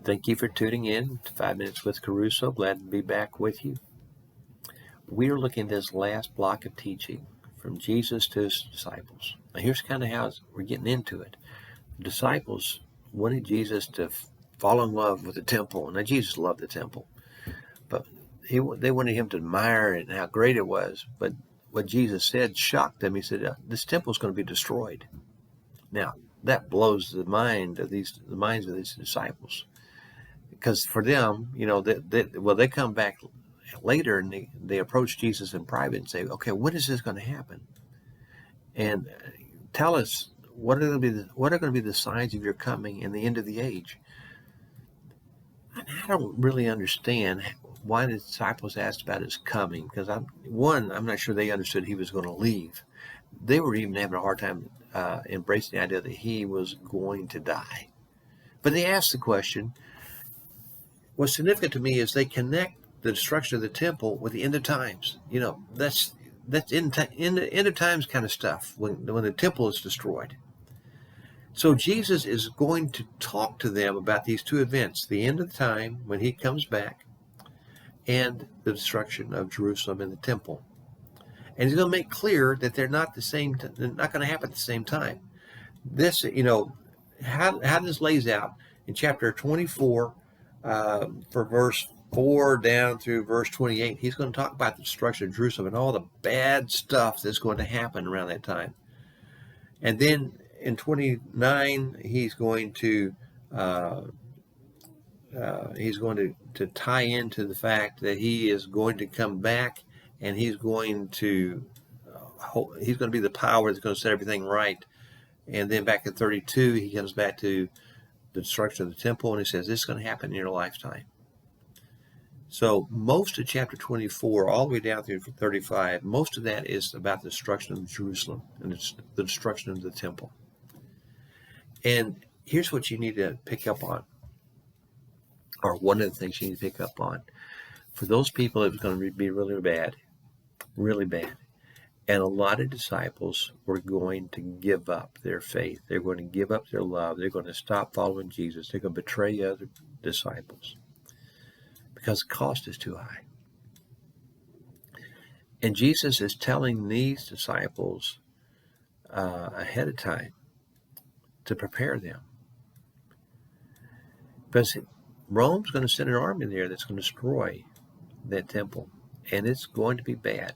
Thank you for tuning in to 5 Minutes with KeRusso. Glad to be back with you. We are looking at this last block of teaching from Jesus to his disciples. Now here's kind of how we're getting into it. The disciples wanted Jesus to fall in love with the temple. Now Jesus loved the temple, but they wanted him to admire it and how great it was. But what Jesus said shocked them. He said, this temple is going to be destroyed. Now that blows the minds of these disciples. Because for them, they come back later and they approach Jesus in private and say, okay, when is this going to happen? And tell us, what are going to be the signs of your coming and the end of the age? And I don't really understand why the disciples asked about his coming, because I'm not sure they understood he was going to leave. They were even having a hard time embracing the idea that he was going to die. But they asked the question. What's significant to me is they connect the destruction of the temple with the end of times. That's end of times kind of stuff when the temple is destroyed. So Jesus is going to talk to them about these two events: the end of the time when he comes back, and the destruction of Jerusalem and the temple. And he's going to make clear that they're not they're not going to happen at the same time. This, how this lays out in chapter 24. For verse 4 down through verse 28, he's going to talk about the destruction of Jerusalem and all the bad stuff that's going to happen around that time. And then in 29, he's going to tie into the fact that he is going to come back, and he's going to be the power that's going to set everything right. And then back in 32, he comes back to the destruction of the temple, and he says this is going to happen in your lifetime. So most of chapter 24 all the way down through 35, most of that is about the destruction of Jerusalem and the destruction of the temple. And here's what you need to pick up on, or one of the things you need to pick up on. For those people, it was going to be really bad. And a lot of disciples were going to give up their faith. They're going to give up their love. They're going to stop following Jesus. They're going to betray other disciples because the cost is too high. And Jesus is telling these disciples ahead of time to prepare them. Because Rome's going to send an army there that's going to destroy that temple. And it's going to be bad.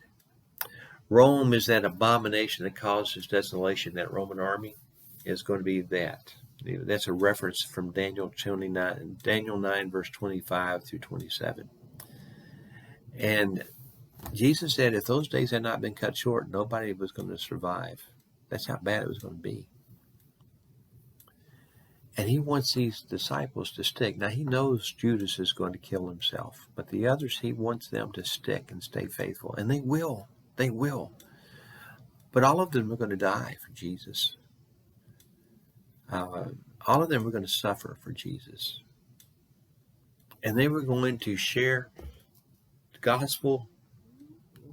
Rome is that abomination that causes desolation. That Roman army is going to be that. That's a reference from Daniel 9, verse 25 through 27. And Jesus said if those days had not been cut short, nobody was going to survive. That's how bad it was going to be. And he wants these disciples to stick. Now, he knows Judas is going to kill himself, but the others, he wants them to stick and stay faithful. And they will. They will. But all of them are going to die for Jesus. All of them were going to suffer for Jesus. And they were going to share the gospel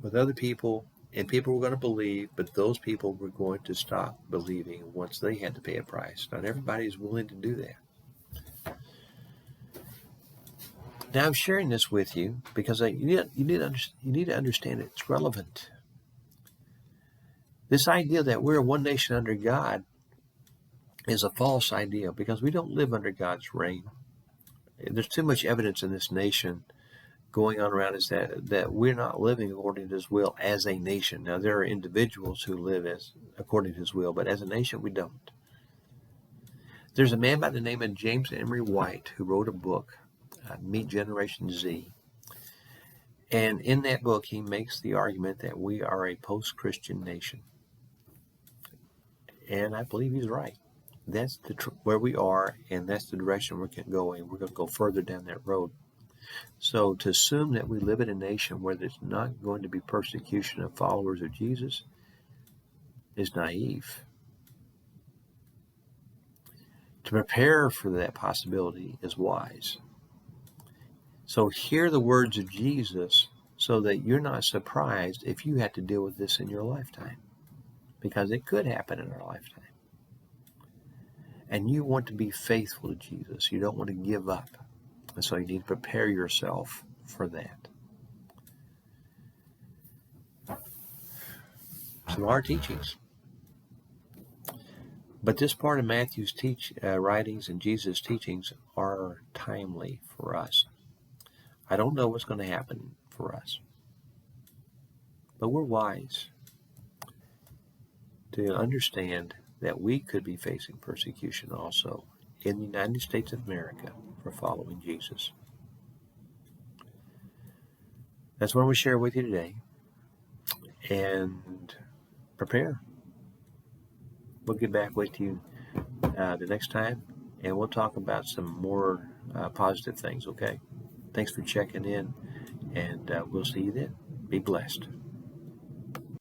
with other people, and people were going to believe, but those people were going to stop believing once they had to pay a price. Not everybody is willing to do that. Now, I'm sharing this with you because you need to understand it's relevant. This idea that we're one nation under God is a false idea because we don't live under God's reign. There's too much evidence in this nation going on around us that we're not living according to his will as a nation. Now, there are individuals who live according to his will, but as a nation, we don't. There's a man by the name of James Emery White who wrote a book, Meet Generation Z. And in that book, he makes the argument that we are a post-Christian nation. And I believe he's right. That's where we are, and that's the direction we're going. We're going to go further down that road. So to assume that we live in a nation where there's not going to be persecution of followers of Jesus is naive. To prepare for that possibility is wise. So hear the words of Jesus so that you're not surprised if you have to deal with this in your lifetime. Because it could happen in our lifetime. And you want to be faithful to Jesus. You don't want to give up. And so you need to prepare yourself for that. Some hard teachings. But this part of Matthew's writings and Jesus' teachings are timely for us. I don't know what's going to happen for us, but we're wise to understand that we could be facing persecution also in the United States of America for following Jesus. That's what I'm going to share with you today. And prepare. We'll get back with you the next time, and we'll talk about some more positive things, okay? Thanks for checking in, and we'll see you then. Be blessed.